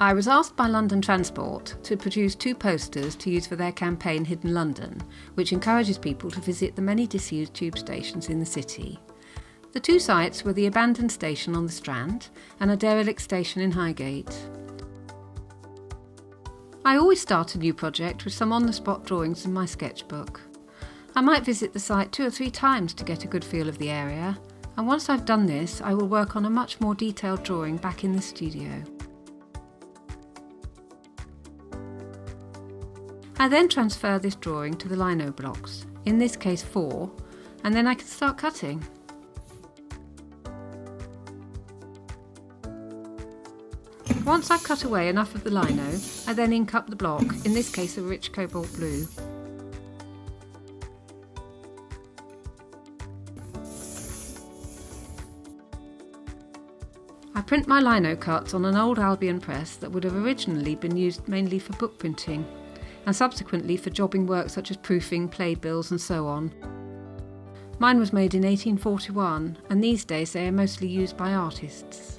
I was asked by London Transport to produce 2 posters to use for their campaign Hidden London, which encourages people to visit the many disused tube stations in the city. The 2 sites were the abandoned station on the Strand and a derelict station in Highgate. I always start a new project with some on-the-spot drawings in my sketchbook. I might visit the site 2 or 3 times to get a good feel of the area, and once I've done this, I will work on a much more detailed drawing back in the studio. I then transfer this drawing to the lino blocks, in this case 4, and then I can start cutting. Once I've cut away enough of the lino, I then ink up the block, in this case a rich cobalt blue. I print my lino cuts on an old Albion press that would have originally been used mainly for book printing, and subsequently for jobbing work such as proofing, playbills and so on. Mine was made in 1841, and these days they are mostly used by artists.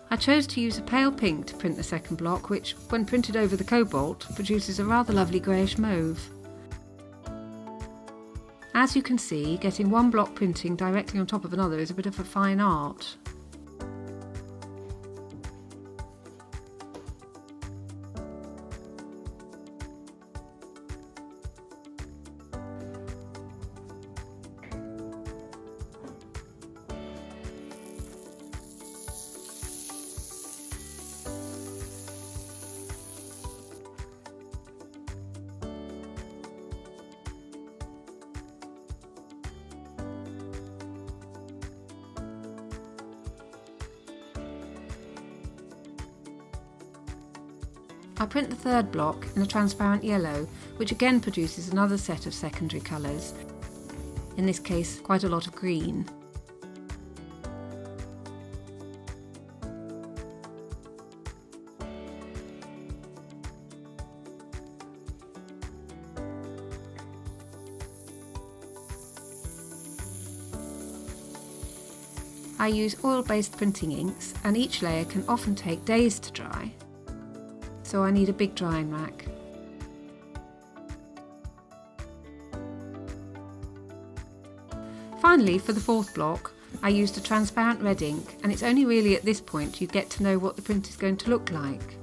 I chose to use a pale pink to print the second block, which, when printed over the cobalt, produces a rather lovely greyish mauve. As you can see, getting one block printing directly on top of another is a bit of a fine art. I print the third block in a transparent yellow, which again produces another set of secondary colours, in this case quite a lot of green. I use oil-based printing inks, and each layer can often take days to dry, so I need a big drying rack. Finally, for the fourth block, I used a transparent red ink, and it's only really at this point you get to know what the print is going to look like.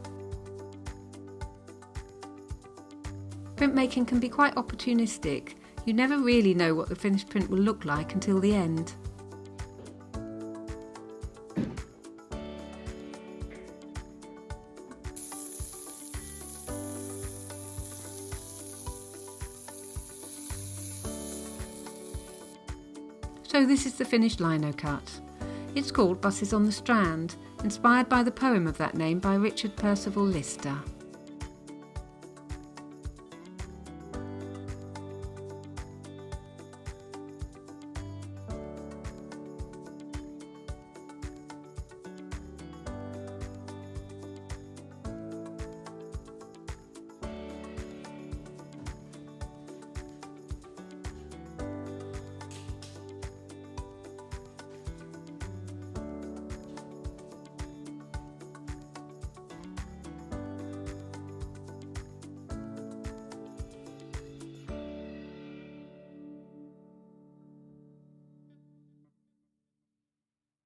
Printmaking can be quite opportunistic. You never really know what the finished print will look like until the end. So this is the finished lino cut. It's called Buses on the Strand, inspired by the poem of that name by Richard Percival Lister.